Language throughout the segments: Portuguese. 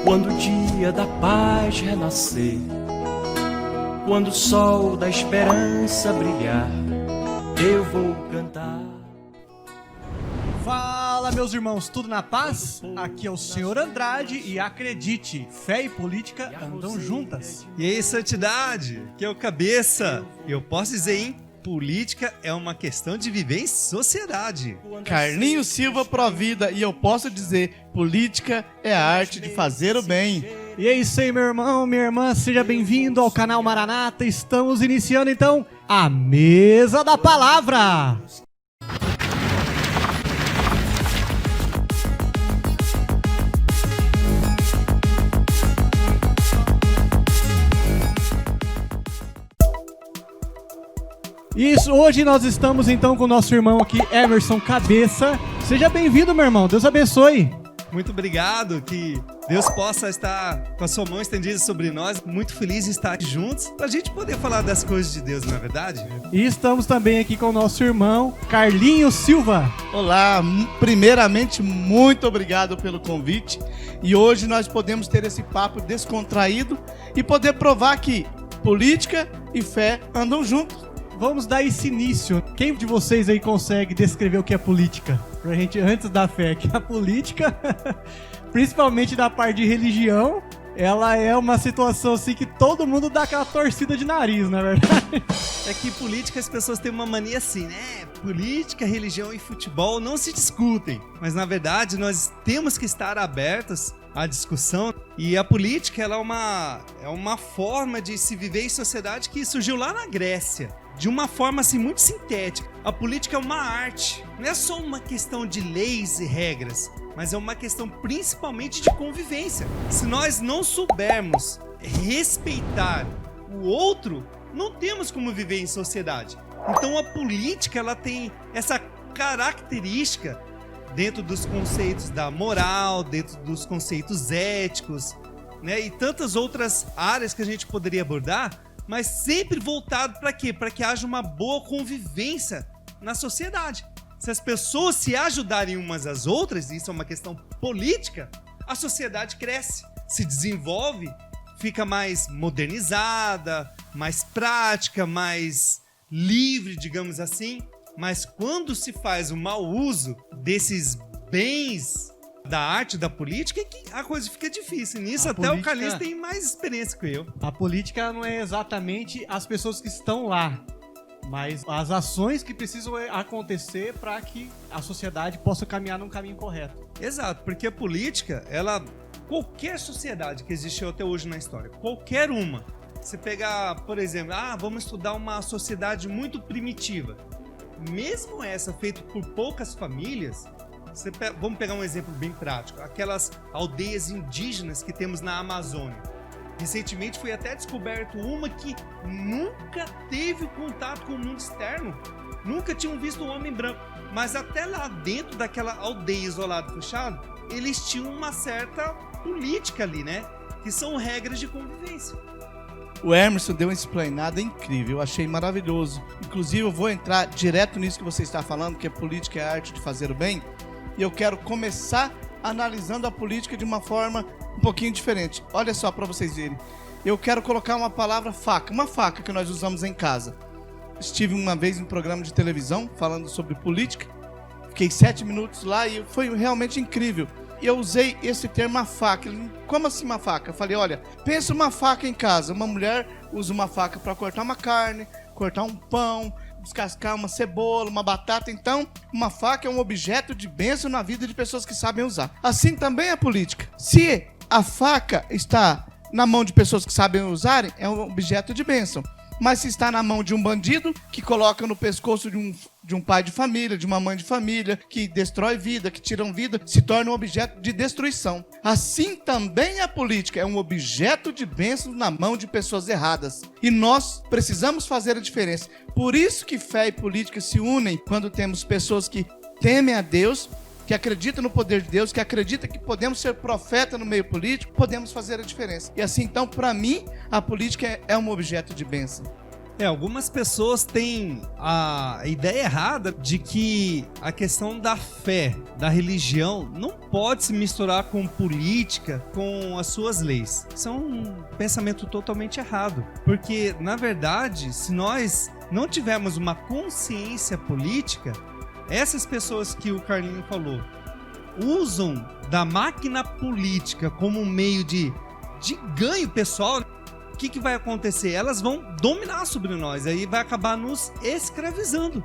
Quando o dia da paz renascer, quando o sol da esperança brilhar, eu vou cantar. Fala, meus irmãos, tudo na paz? Aqui é o Senhor Andrade e acredite, fé e política andam juntas. E aí, santidade, que é o Cabeça. Eu posso dizer, hein? Política é uma questão de viver em sociedade. Carlinhos Silva Provida, e eu posso dizer, política é a arte de fazer o bem. E é isso aí, meu irmão, minha irmã, seja bem-vindo ao canal Maranata. Estamos iniciando então a Mesa da Palavra. Isso, hoje nós estamos então com o nosso irmão aqui, Emerson Cabeça. Seja bem-vindo, meu irmão, Deus abençoe. Muito obrigado, que Deus possa estar com a sua mão estendida sobre nós. Muito feliz de estar juntos, pra gente poder falar das coisas de Deus, não é verdade? E estamos também aqui com o nosso irmão, Carlinhos Silva. Olá, primeiramente, muito obrigado pelo convite. E hoje nós podemos ter esse papo descontraído e poder provar que política e fé andam juntos. Vamos dar esse início. Quem de vocês aí consegue descrever o que é política? Pra gente, antes da fé, que a política, principalmente da parte de religião, ela é uma situação assim que todo mundo dá aquela torcida de nariz, não é verdade? É que política as pessoas têm uma mania assim, né? Política, religião e futebol não se discutem. Mas na verdade nós temos que estar abertos à discussão. E a política ela é uma forma de se viver em sociedade que surgiu lá na Grécia. De uma forma assim muito sintética. A política é uma arte, não é só uma questão de leis e regras, mas é uma questão principalmente de convivência. Se nós não soubermos respeitar o outro, não temos como viver em sociedade. Então a política ela tem essa característica dentro dos conceitos da moral, dentro dos conceitos éticos, né, e tantas outras áreas que a gente poderia abordar, mas sempre voltado para quê? Para que haja uma boa convivência na sociedade. Se as pessoas se ajudarem umas às outras, isso é uma questão política, a sociedade cresce, se desenvolve, fica mais modernizada, mais prática, mais livre, digamos assim. Mas quando se faz o mau uso desses bens da arte, da política, é que a coisa fica difícil. Nisso até o Carlinhos tem mais experiência que eu. A política não é exatamente as pessoas que estão lá, mas as ações que precisam acontecer para que a sociedade possa caminhar num caminho correto. Exato, porque a política, qualquer sociedade que existiu até hoje na história, qualquer uma, você pegar, por exemplo, vamos estudar uma sociedade muito primitiva, mesmo essa feita por poucas famílias, vamos pegar um exemplo bem prático, aquelas aldeias indígenas que temos na Amazônia. Recentemente foi até descoberto uma que nunca teve contato com o mundo externo, nunca tinham visto um homem branco, mas até lá dentro daquela aldeia isolada, fechada, eles tinham uma certa política ali, né? Que são regras de convivência. O Emerson deu uma explanada incrível, eu achei maravilhoso. Inclusive eu vou entrar direto nisso que você está falando, que a política é a arte de fazer o bem. E eu quero começar analisando a política de uma forma um pouquinho diferente. Olha só, para vocês verem. Eu quero colocar uma palavra faca, uma faca que nós usamos em casa. Estive uma vez em um programa de televisão falando sobre política. Fiquei 7 minutos lá e foi realmente incrível. E eu usei esse termo, uma faca. Como assim uma faca? Eu falei, olha, pensa uma faca em casa. Uma mulher usa uma faca para cortar uma carne, cortar um pão, descascar uma cebola, uma batata. Então, uma faca é um objeto de bênção na vida de pessoas que sabem usar. Assim também é a política. Se a faca está na mão de pessoas que sabem usarem, é um objeto de bênção. Mas se está na mão de um bandido, que coloca no pescoço de um pai de família, de uma mãe de família, que destrói vida, que tiram vida, se torna um objeto de destruição. Assim também a política é um objeto de bênção na mão de pessoas erradas. E nós precisamos fazer a diferença. Por isso que fé e política se unem quando temos pessoas que temem a Deus, que acredita no poder de Deus, que acredita que podemos ser profeta no meio político, podemos fazer a diferença. E assim, então, para mim, a política é um objeto de bênção. Algumas pessoas têm a ideia errada de que a questão da fé, da religião, não pode se misturar com política, com as suas leis. Isso é um pensamento totalmente errado. Porque, na verdade, se nós não tivermos uma consciência política, essas pessoas que o Carlinho falou, usam da máquina política como um meio de ganho pessoal. O que vai acontecer? Elas vão dominar sobre nós, aí vai acabar nos escravizando.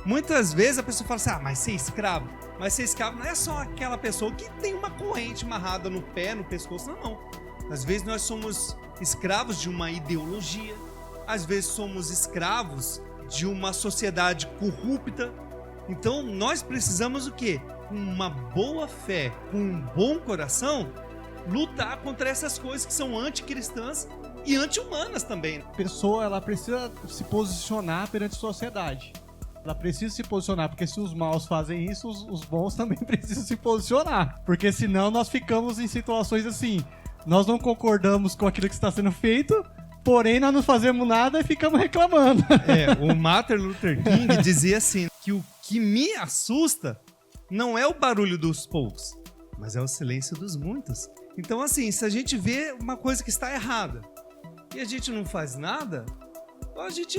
Muitas vezes a pessoa fala assim, mas ser escravo? Mas ser escravo não é só aquela pessoa que tem uma corrente amarrada no pé, no pescoço, não. Às vezes nós somos escravos de uma ideologia, às vezes somos escravos de uma sociedade corrupta. Então nós precisamos o quê? Com uma boa fé, com um bom coração, lutar contra essas coisas que são anticristãs e anti-humanas também. A pessoa, ela precisa se posicionar perante a sociedade. Ela precisa se posicionar, porque se os maus fazem isso, os bons também precisam se posicionar. Porque senão nós ficamos em situações assim, nós não concordamos com aquilo que está sendo feito, porém nós não fazemos nada e ficamos reclamando. O Martin Luther King dizia assim, que o que me assusta não é o barulho dos poucos, mas é o silêncio dos muitos. Então assim, se a gente vê uma coisa que está errada, e a gente não faz nada, a gente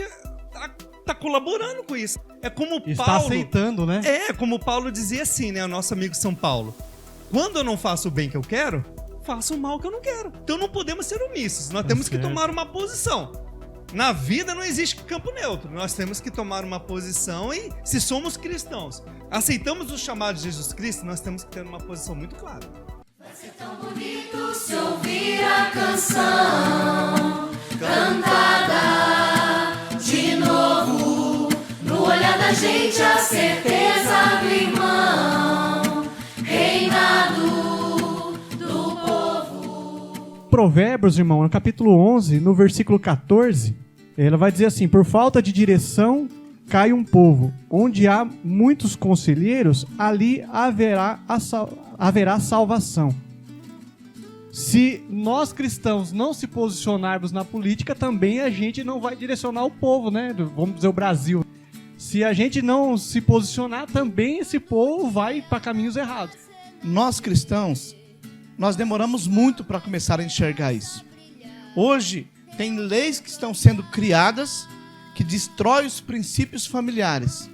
tá colaborando com isso. É como Paulo... Está aceitando, né? Como Paulo dizia assim, né? O nosso amigo São Paulo. Quando eu não faço o bem que eu quero, faço o mal que eu não quero. Então não podemos ser omissos. Nós temos que tomar uma posição. Na vida não existe campo neutro. Nós temos que tomar uma posição e, se somos cristãos, aceitamos o chamado de Jesus Cristo, nós temos que ter uma posição muito clara. Vai ser tão bonito se ouvir a canção cantada de novo, no olhar da gente a certeza do irmão, reinado do povo. Provérbios, irmão, no capítulo 11, no versículo 14, ela vai dizer assim: por falta de direção cai um povo, onde há muitos conselheiros, ali haverá salvação. Se nós cristãos não se posicionarmos na política, também a gente não vai direcionar o povo, né? Vamos dizer, o Brasil. Se a gente não se posicionar, também esse povo vai para caminhos errados. Nós cristãos, nós demoramos muito para começar a enxergar isso. Hoje, tem leis que estão sendo criadas que destroem os princípios familiares.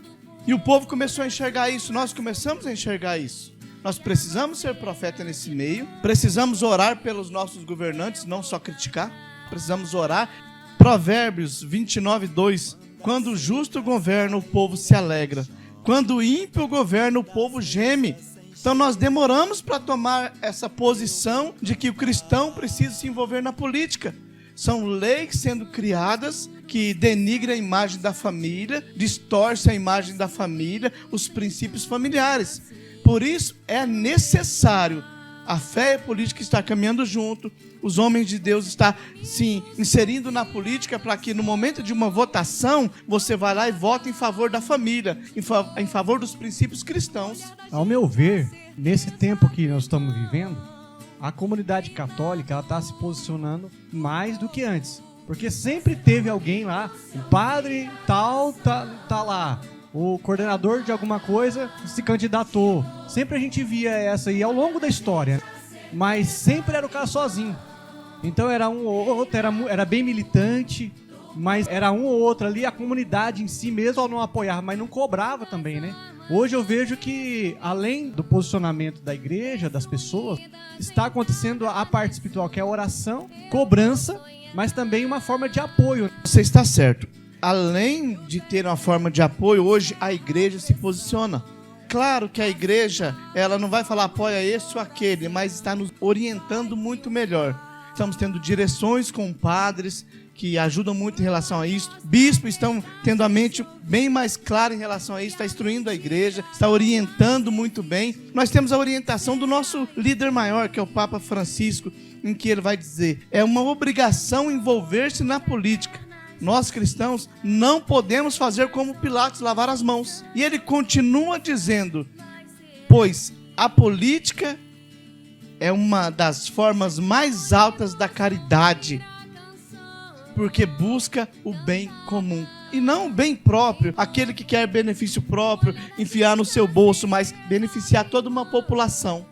E o povo começou a enxergar isso, nós começamos a enxergar isso. Nós precisamos ser profeta nesse meio, precisamos orar pelos nossos governantes, não só criticar, precisamos orar. Provérbios 29:2, quando o justo governa, o povo se alegra, quando o ímpio governa, o povo geme. Então nós demoramos para tomar essa posição de que o cristão precisa se envolver na política. São leis sendo criadas que denigram a imagem da família, distorcem a imagem da família, os princípios familiares. Por isso é necessário, a fé e a política estar caminhando junto, os homens de Deus estão se inserindo na política para que no momento de uma votação, você vá lá e vote em favor da família, em favor dos princípios cristãos. Ao meu ver, nesse tempo que nós estamos vivendo, a comunidade católica está se posicionando mais do que antes. Porque sempre teve alguém lá, o padre tal tá lá, o coordenador de alguma coisa se candidatou. Sempre a gente via essa aí ao longo da história, mas sempre era o cara sozinho. Então era um ou outro, era bem militante, mas era um ou outro ali, a comunidade em si mesmo não apoiava, mas não cobrava também, né? Hoje eu vejo que, além do posicionamento da igreja, das pessoas, está acontecendo a parte espiritual, que é a oração, cobrança, mas também uma forma de apoio. Você está certo. Além de ter uma forma de apoio, hoje a igreja se posiciona. Claro que a igreja, ela não vai falar apoia esse ou aquele, mas está nos orientando muito melhor. Estamos tendo direções com padres que ajudam muito em relação a isso. Bispos estão tendo a mente bem mais clara em relação a isso, está instruindo a igreja, está orientando muito bem. Nós temos a orientação do nosso líder maior, que é o Papa Francisco, em que ele vai dizer, é uma obrigação envolver-se na política. Nós cristãos não podemos fazer como Pilatos, lavar as mãos. E ele continua dizendo, pois a política é uma das formas mais altas da caridade. porque busca o bem comum. E não o bem próprio, aquele que quer benefício próprio, enfiar no seu bolso, mas beneficiar toda uma população.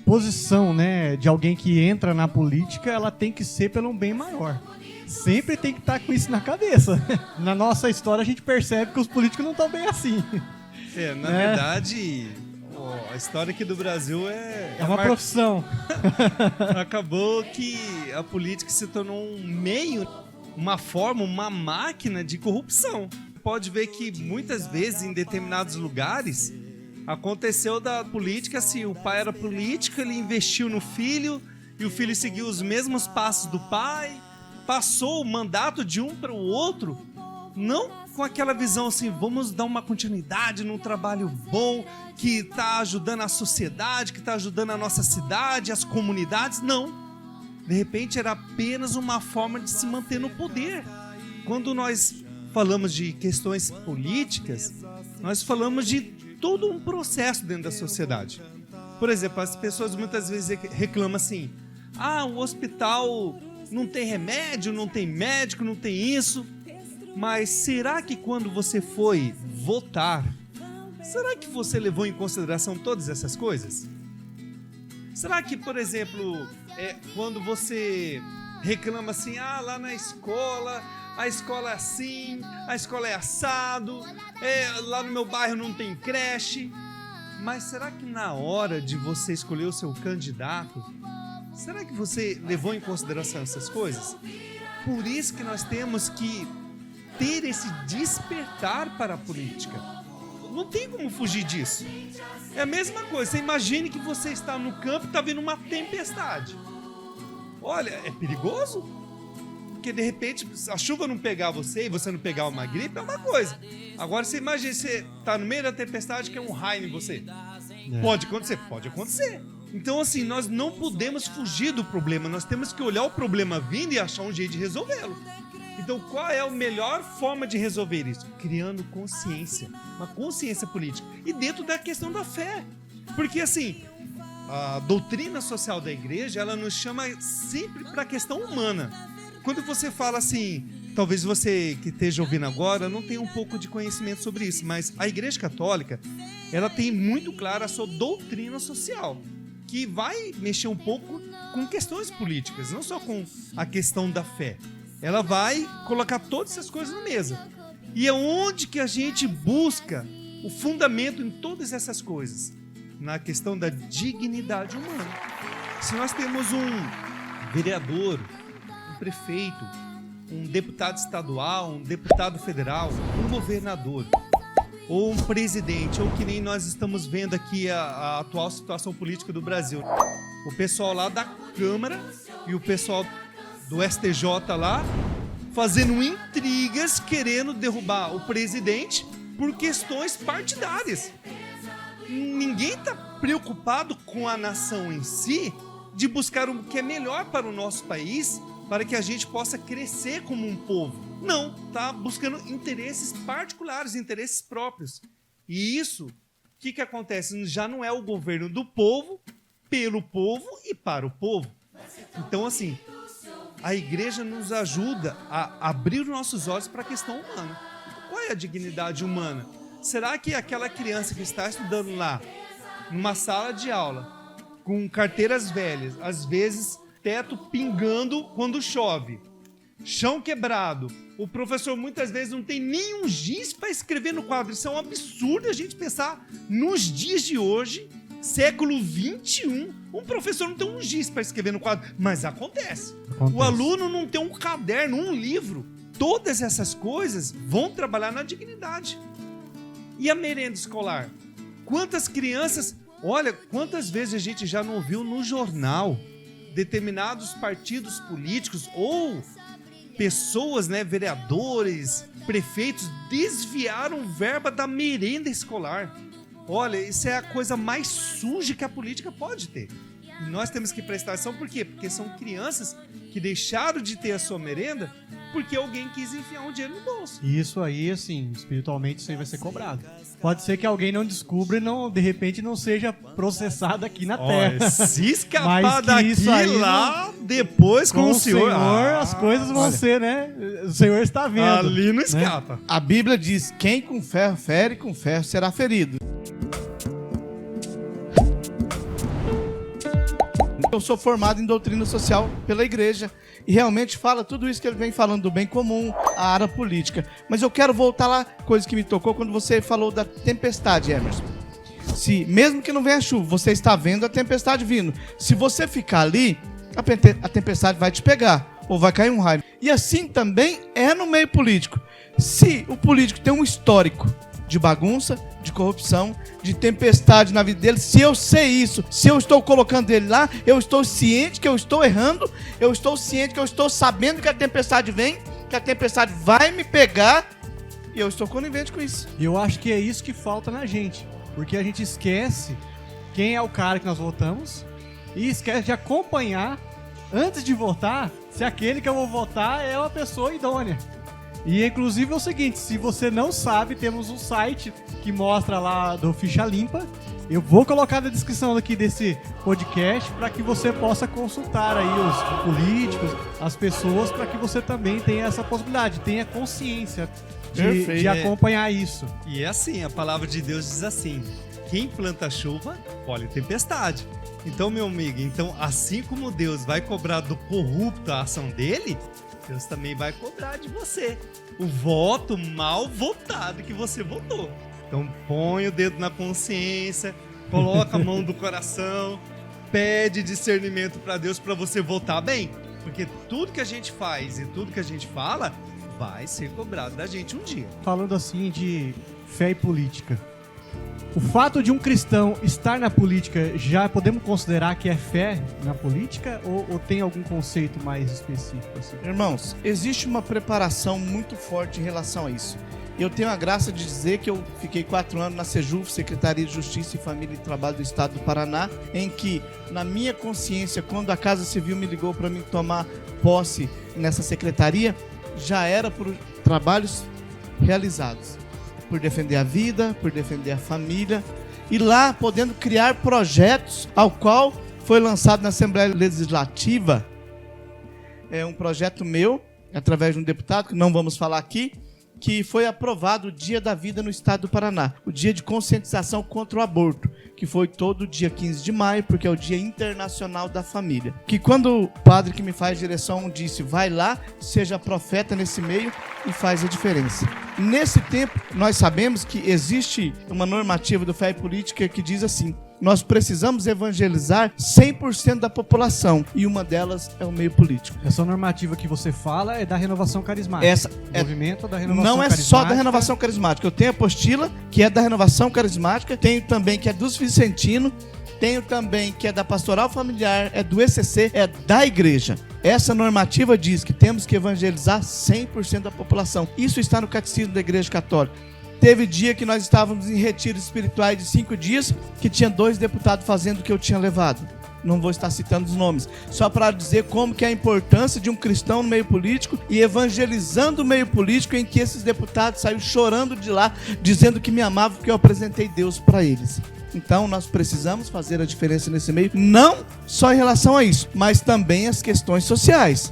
Posição, né, de alguém que entra na política, ela tem que ser pelo um bem maior. Sempre tem que estar com isso na cabeça. Na nossa história a gente percebe que os políticos não estão bem assim. Na verdade, a história aqui do Brasil é uma profissão. Acabou que a política se tornou um meio, uma forma, uma máquina de corrupção. Pode ver que muitas vezes em determinados lugares aconteceu da política assim, o pai era político, ele investiu no filho e o filho seguiu os mesmos passos do pai, passou o mandato de um para o outro, não com aquela visão assim, vamos dar uma continuidade num trabalho bom, que está ajudando a sociedade, que está ajudando a nossa cidade, as comunidades, não. De repente era apenas uma forma de se manter no poder. Quando nós falamos de questões políticas, nós falamos de todo um processo dentro da sociedade. Por exemplo, as pessoas muitas vezes reclamam assim, o hospital não tem remédio, não tem médico, não tem isso. Mas será que quando você foi votar, será que você levou em consideração todas essas coisas? Será que, por exemplo, quando você reclama assim, lá na escola, a escola é assim, a escola é assado, lá no meu bairro não tem creche. Mas será que na hora de você escolher o seu candidato, será que você levou em consideração essas coisas? Por isso que nós temos que ter esse despertar para a política. Não tem como fugir disso. É a mesma coisa, você imagine que você está no campo e está vindo uma tempestade. Olha, é perigoso. Porque de repente a chuva não pegar você e você não pegar uma gripe é uma coisa. Agora você imagina, você está no meio da tempestade que é um raio em você. Pode acontecer? Pode acontecer. Então assim, nós não podemos fugir do problema, nós temos que olhar o problema vindo e achar um jeito de resolvê-lo. Então qual é a melhor forma de resolver isso? Criando consciência, uma consciência política. E dentro da questão da fé. Porque assim, a doutrina social da igreja, ela nos chama sempre para a questão humana. Quando você fala assim, talvez você que esteja ouvindo agora não tenha um pouco de conhecimento sobre isso, mas a Igreja Católica, ela tem muito clara a sua doutrina social, que vai mexer um pouco com questões políticas, não só com a questão da fé. Ela vai colocar todas essas coisas na mesa. E é onde que a gente busca o fundamento em todas essas coisas? Na questão da dignidade humana. Se nós temos um vereador, um prefeito, um deputado estadual, um deputado federal, um governador, ou um presidente, ou que nem nós estamos vendo aqui a atual situação política do Brasil. O pessoal lá da Câmara e o pessoal do STJ lá fazendo intrigas, querendo derrubar o presidente por questões partidárias. Ninguém está preocupado com a nação em si, de buscar o que é melhor para o nosso país, para que a gente possa crescer como um povo. Não, está buscando interesses particulares, interesses próprios. E isso, o que acontece? Já não é o governo do povo, pelo povo e para o povo. Então, assim, a igreja nos ajuda a abrir os nossos olhos para a questão humana. Qual é a dignidade humana? Será que aquela criança que está estudando lá, numa sala de aula, com carteiras velhas, às vezes teto pingando quando chove, chão quebrado, o professor muitas vezes não tem nenhum giz para escrever no quadro? Isso é um absurdo a gente pensar nos dias de hoje, século 21, um professor não tem um giz para escrever no quadro, mas acontece. O aluno não tem um caderno, um livro. Todas essas coisas vão trabalhar na dignidade. E a merenda escolar? Quantas crianças... Olha, quantas vezes a gente já não ouviu no jornal determinados partidos políticos ou pessoas, vereadores, prefeitos, desviaram verba da merenda escolar. Olha, isso é a coisa mais suja que a política pode ter. E nós temos que prestar atenção, por quê? Porque são crianças que deixaram de ter a sua merenda porque alguém quis enfiar um dinheiro no bolso. Isso aí, assim, espiritualmente isso aí vai ser cobrado. Pode ser que alguém não descubra e não, de repente não seja processado aqui na Terra. Olha, se escapar Mas que daqui isso aí lá, depois com o Senhor... as coisas vão ser, né? O Senhor está vendo. Ali não né? escapa. A Bíblia diz: quem com ferro fere, com ferro será ferido. Eu sou formado em doutrina social pela igreja e realmente fala tudo isso que ele vem falando do bem comum, a área política. Mas eu quero voltar lá, coisa que me tocou quando você falou da tempestade, Emerson. Se mesmo que não venha chuva, você está vendo a tempestade vindo. Se você ficar ali, a tempestade vai te pegar ou vai cair um raio. E assim também é no meio político. Se o político tem um histórico de bagunça, de corrupção, de tempestade na vida dele, se eu sei isso, se eu estou colocando ele lá, eu estou ciente que eu estou errando, eu estou ciente que eu estou sabendo que a tempestade vem, que a tempestade vai me pegar, e eu estou conivente com isso. E eu acho que é isso que falta na gente, porque a gente esquece quem é o cara que nós votamos e esquece de acompanhar, antes de votar, se aquele que eu vou votar é uma pessoa idônea. E inclusive é o seguinte, se você não sabe, temos um site que mostra lá do Ficha Limpa. Eu vou colocar na descrição aqui desse podcast para que você possa consultar aí os políticos, as pessoas, para que você também tenha essa possibilidade, tenha consciência de acompanhar isso. E é assim, a palavra de Deus diz assim: quem planta chuva, colhe tempestade. Então, meu amigo, assim como Deus vai cobrar do corrupto a ação dele, Deus também vai cobrar de você o voto mal votado que você votou. Então põe o dedo na consciência, coloca a mão do coração, pede discernimento para Deus para você votar bem. Porque tudo que a gente faz e tudo que a gente fala vai ser cobrado da gente um dia. Falando assim de fé e política, o fato de um cristão estar na política, já podemos considerar que é fé na política ou tem algum conceito mais específico? Assim? Irmãos, existe uma preparação muito forte em relação a isso. Eu tenho a graça de dizer que eu fiquei 4 anos na Sejuf, Secretaria de Justiça e Família e Trabalho do Estado do Paraná, em que, na minha consciência, quando a Casa Civil me ligou para mim tomar posse nessa secretaria, já era por trabalhos realizados. Por defender a vida, por defender a família, e lá podendo criar projetos, ao qual foi lançado na Assembleia Legislativa, um projeto meu, através de um deputado, que não vamos falar aqui, que foi aprovado o Dia da Vida no Estado do Paraná, o dia de conscientização contra o aborto, que foi todo dia 15 de maio, porque é o Dia Internacional da Família. Que quando o padre que me faz direção disse, vai lá, seja profeta nesse meio e faz a diferença. Nesse tempo, nós sabemos que existe uma normativa do Fé e Política que diz assim: nós precisamos evangelizar 100% da população, e uma delas é o meio político. Essa normativa que você fala é da Renovação Carismática. Essa movimento da Renovação não é Carismática. só da Renovação Carismática. Eu tenho a apostila, que é da Renovação Carismática, tenho também que é dos Vicentinos, tenho também que é da Pastoral Familiar, é do ECC, é da igreja. Essa normativa diz que temos que evangelizar 100% da população. Isso está no Catecismo da Igreja Católica. Teve dia que nós estávamos em retiros espirituais de 5 dias, que tinha 2 deputados fazendo o que eu tinha levado. Não vou estar citando os nomes, só para dizer como que é a importância de um cristão no meio político e evangelizando o meio político, em que esses deputados saíram chorando de lá, dizendo que me amavam porque eu apresentei Deus para eles. Então nós precisamos fazer a diferença nesse meio, não só em relação a isso, mas também as questões sociais.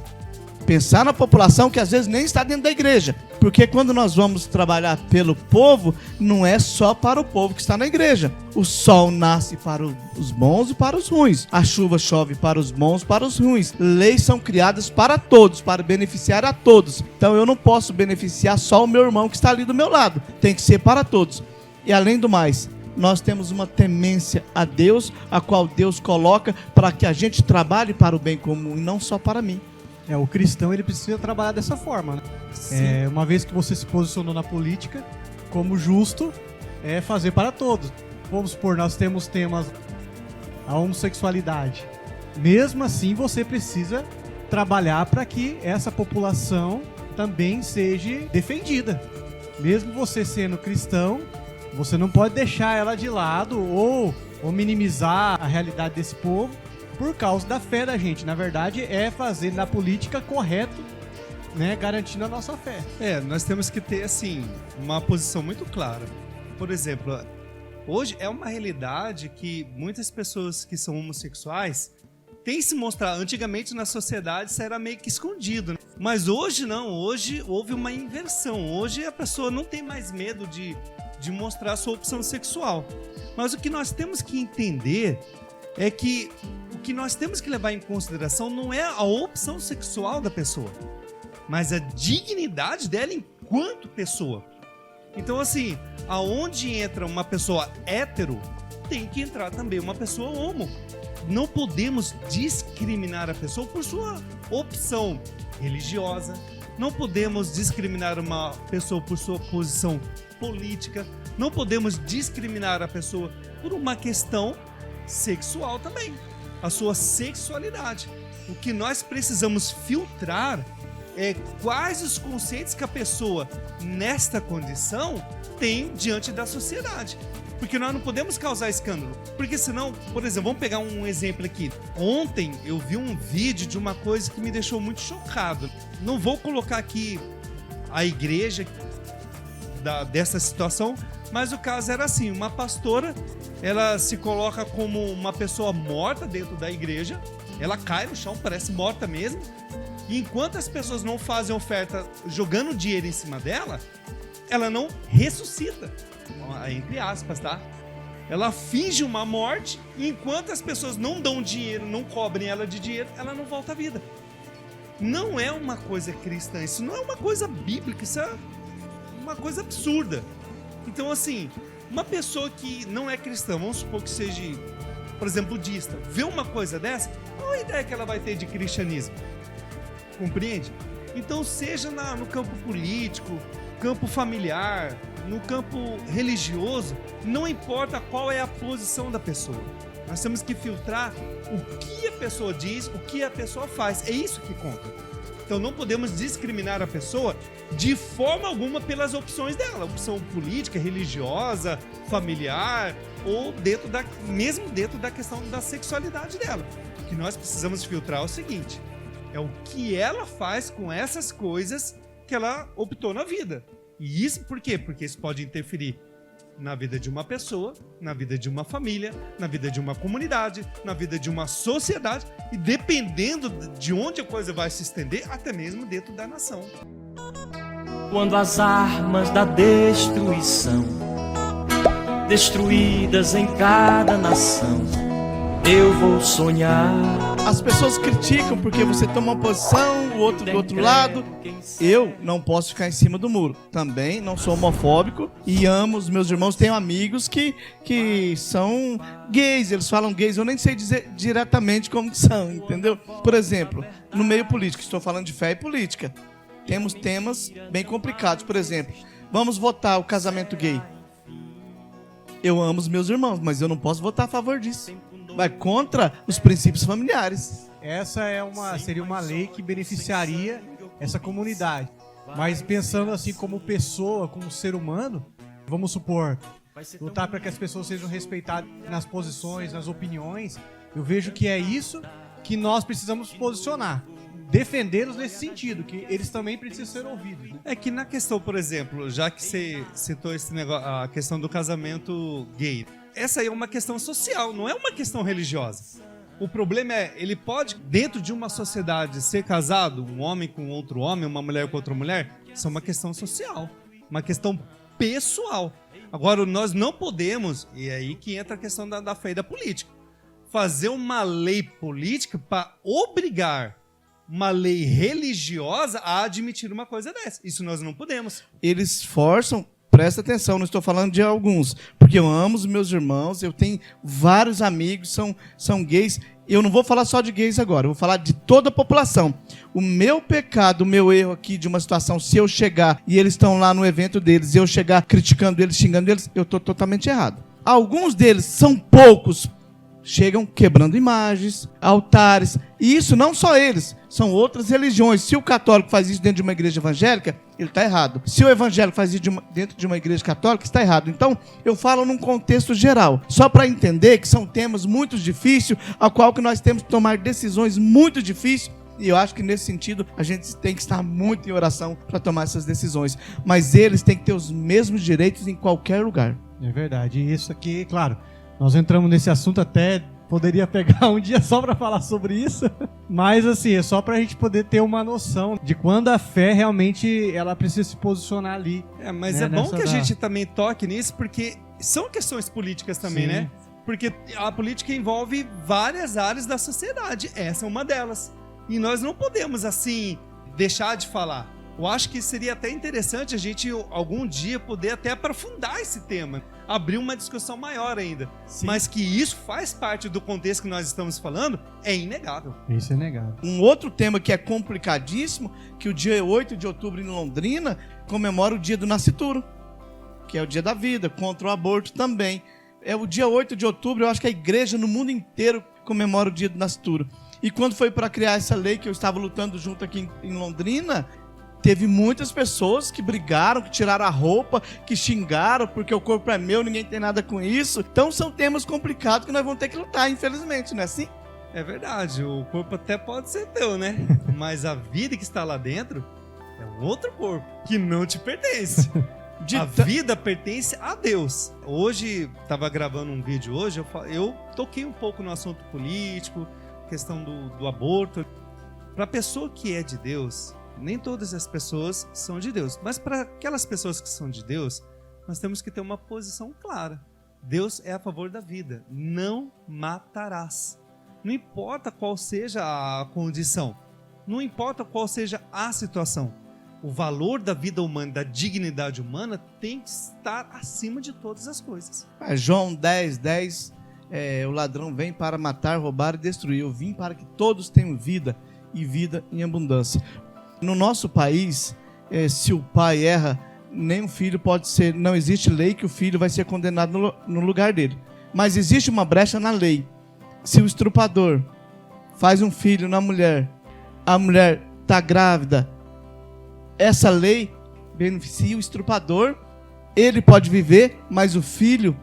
Pensar na população que às vezes nem está dentro da igreja. Porque quando nós vamos trabalhar pelo povo, não é só para o povo que está na igreja. O sol nasce para os bons e para os ruins. A chuva chove para os bons e para os ruins. Leis são criadas para todos, para beneficiar a todos. Então eu não posso beneficiar só o meu irmão que está ali do meu lado. Tem que ser para todos. E além do mais, nós temos uma temência a Deus, a qual Deus coloca para que a gente trabalhe para o bem comum e não só para mim. O cristão ele precisa trabalhar dessa forma, né? Uma vez que você se posicionou na política, como justo, é fazer para todos. Vamos supor, nós temos temas a homossexualidade. Mesmo assim, você precisa trabalhar para que essa população também seja defendida. Mesmo você sendo cristão, você não pode deixar ela de lado ou minimizar a realidade desse povo por causa da fé da gente. Na verdade, é fazer na política correto, né, garantindo a nossa fé. Nós temos que ter, assim, uma posição muito clara. Por exemplo, hoje é uma realidade que muitas pessoas que são homossexuais têm se mostrado. Antigamente na sociedade isso era meio que escondido, né? Mas hoje não, hoje houve uma inversão. Hoje a pessoa não tem mais medo de mostrar a sua opção sexual. Mas o que nós temos que entender é que o que nós temos que levar em consideração não é a opção sexual da pessoa, mas a dignidade dela enquanto pessoa. Então, assim, aonde entra uma pessoa hétero, tem que entrar também uma pessoa homo. Não podemos discriminar a pessoa por sua opção religiosa. Não podemos discriminar uma pessoa por sua posição política. Não podemos discriminar a pessoa por uma questão sexual também. A sua sexualidade. O que nós precisamos filtrar é quais os conceitos que a pessoa, nesta condição, tem diante da sociedade. Porque nós não podemos causar escândalo. Porque senão, por exemplo, vamos pegar um exemplo aqui. Ontem eu vi um vídeo de uma coisa que me deixou muito chocado. Não vou colocar aqui a igreja dessa situação, mas o caso era assim, uma pastora, ela se coloca como uma pessoa morta dentro da igreja, ela cai no chão, parece morta mesmo, e enquanto as pessoas não fazem oferta jogando dinheiro em cima dela, ela não ressuscita, entre aspas, tá? Ela finge uma morte, e enquanto as pessoas não dão dinheiro, não cobrem ela de dinheiro, ela não volta à vida. Não é uma coisa cristã, isso não é uma coisa bíblica, isso é uma coisa absurda. Então, assim, uma pessoa que não é cristã, vamos supor que seja, por exemplo, budista, vê uma coisa dessa, qual a ideia que ela vai ter de cristianismo? Compreende? Então, seja no campo político, campo familiar, no campo religioso, não importa qual é a posição da pessoa. Nós temos que filtrar o que a pessoa diz, o que a pessoa faz. É isso que conta. Então, não podemos discriminar a pessoa de forma alguma pelas opções dela. Opção política, religiosa, familiar, ou mesmo dentro da questão da sexualidade dela. O que nós precisamos filtrar é o seguinte: é o que ela faz com essas coisas que ela optou na vida. E isso por quê? Porque isso pode interferir na vida de uma pessoa, na vida de uma família, na vida de uma comunidade, na vida de uma sociedade e, dependendo de onde a coisa vai se estender, até mesmo dentro da nação. Quando as armas da destruição destruídas em cada nação, eu vou sonhar. As pessoas criticam porque você toma uma posição, o outro do outro lado. Eu não posso ficar em cima do muro. Também não sou homofóbico e amo os meus irmãos. Tenho amigos que são gays, eles falam gays. Eu nem sei dizer diretamente como são, entendeu? Por exemplo, no meio político, estou falando de fé e política. Temos temas bem complicados. Por exemplo, vamos votar o casamento gay. Eu amo os meus irmãos, mas eu não posso votar a favor disso. Vai contra os princípios familiares. Essa seria uma lei que beneficiaria essa comunidade. Mas pensando assim como pessoa, como ser humano, vamos supor, lutar para que as pessoas sejam respeitadas nas posições, nas opiniões, eu vejo que é isso que nós precisamos posicionar. Defendê-los nesse sentido, que eles também precisam ser ouvidos. É que na questão, por exemplo, já que você citou esse negócio, a questão do casamento gay, essa aí é uma questão social, não é uma questão religiosa. O problema é, ele pode, dentro de uma sociedade, ser casado, um homem com outro homem, uma mulher com outra mulher, isso é uma questão social, uma questão pessoal. Agora, nós não podemos, e é aí que entra a questão da fé e da política, fazer uma lei política para obrigar uma lei religiosa a admitir uma coisa dessa. Isso nós não podemos. Eles forçam. Presta atenção, não estou falando de alguns, porque eu amo os meus irmãos, eu tenho vários amigos, são gays. Eu não vou falar só de gays agora, eu vou falar de toda a população. O meu pecado, o meu erro aqui de uma situação, se eu chegar e eles estão lá no evento deles, e eu chegar criticando eles, xingando eles, eu estou totalmente errado. Alguns deles, são poucos, chegam quebrando imagens, altares, e isso não só eles, são outras religiões. Se o católico faz isso dentro de uma igreja evangélica, ele está errado. Se o evangélico faz isso dentro de uma igreja católica, está errado. Então, eu falo num contexto geral, só para entender que são temas muito difíceis, a qual que nós temos que tomar decisões muito difíceis, E eu acho que nesse sentido a gente tem que estar muito em oração para tomar essas decisões. Mas eles têm que ter os mesmos direitos em qualquer lugar. É verdade. E isso aqui, claro, nós entramos nesse assunto até... Poderia pegar um dia só para falar sobre isso, mas assim, é só para a gente poder ter uma noção de quando a fé realmente ela precisa se posicionar ali. Mas né, é bom que a gente também toque nisso, porque são questões políticas também, Sim. né? Porque a política envolve várias áreas da sociedade, essa é uma delas. E nós não podemos, assim, deixar de falar. Eu acho que seria até interessante a gente, algum dia, poder até aprofundar esse tema, abrir uma discussão maior ainda. Sim. Mas que isso faz parte do contexto que nós estamos falando, é inegável. Isso é negado. Um outro tema que é complicadíssimo, que o dia 8 de outubro em Londrina comemora o dia do nascituro, que é o dia da vida, contra o aborto também. É o dia 8 de outubro, eu acho que a igreja no mundo inteiro comemora o dia do nascituro. E quando foi para criar essa lei, que eu estava lutando junto aqui em Londrina, teve muitas pessoas que brigaram, que tiraram a roupa, que xingaram, porque o corpo é meu, ninguém tem nada com isso. Então são temas complicados que nós vamos ter que lutar, infelizmente, não é assim? É verdade, o corpo até pode ser teu, né? Mas a vida que está lá dentro é um outro corpo, que não te pertence. A vida pertence a Deus. Hoje, estava gravando um vídeo hoje, eu toquei um pouco no assunto político, questão do aborto. Para a pessoa que é de Deus... Nem todas as pessoas são de Deus, mas para aquelas pessoas que são de Deus, nós temos que ter uma posição clara. Deus é a favor da vida, não matarás. Não importa qual seja a condição, não importa qual seja a situação, o valor da vida humana, da dignidade humana tem que estar acima de todas as coisas. João 10:10, o ladrão vem para matar, roubar e destruir. Eu vim para que todos tenham vida e vida em abundância. No nosso país, se o pai erra, nem o filho pode ser... Não existe lei que o filho vai ser condenado no lugar dele. Mas existe uma brecha na lei. Se o estrupador faz um filho na mulher, a mulher está grávida, essa lei beneficia o estrupador, ele pode viver, mas o filho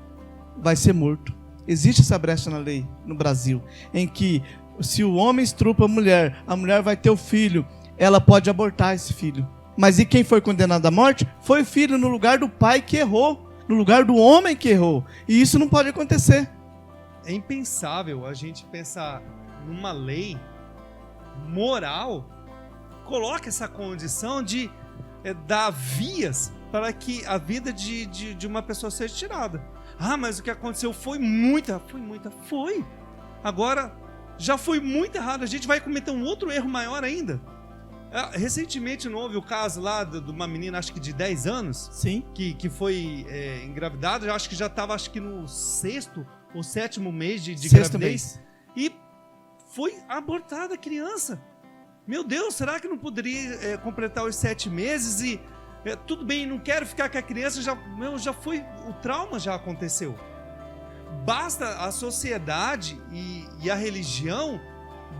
vai ser morto. Existe essa brecha na lei no Brasil, em que se o homem estrupa a mulher vai ter o filho, ela pode abortar esse filho. Mas e quem foi condenado à morte? Foi o filho, no lugar do pai que errou, no lugar do homem que errou. E isso não pode acontecer. É impensável a gente pensar numa lei moral, coloca essa condição de dar vias para que a vida de uma pessoa seja tirada. Ah, mas o que aconteceu foi muita. Agora, já foi muito errado, a gente vai cometer um outro erro maior ainda. Recentemente não houve o caso lá de uma menina, acho que de 10 anos, Sim. que foi engravidada, eu acho que já estava no 6º ou 7º mês de gravidez, e foi abortada a criança. Meu Deus, será que não poderia completar os 7 meses e tudo bem, não quero ficar com a criança, já foi, o trauma já aconteceu. Basta a sociedade e a religião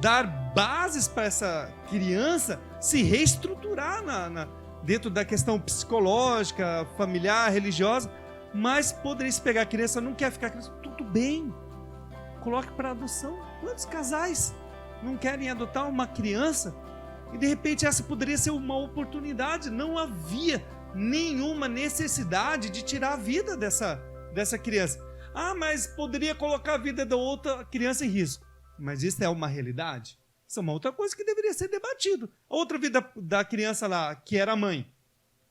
dar bases para essa criança se reestruturar dentro da questão psicológica, familiar, religiosa, mas poderia se pegar a criança, não quer ficar com a criança, tudo bem, coloque para adoção. Quantos casais não querem adotar uma criança? E de repente essa poderia ser uma oportunidade, não havia nenhuma necessidade de tirar a vida dessa criança. Ah, mas poderia colocar a vida da outra criança em risco. Mas isso é uma realidade? Isso é uma outra coisa que deveria ser debatido. A outra vida da criança lá, que era a mãe,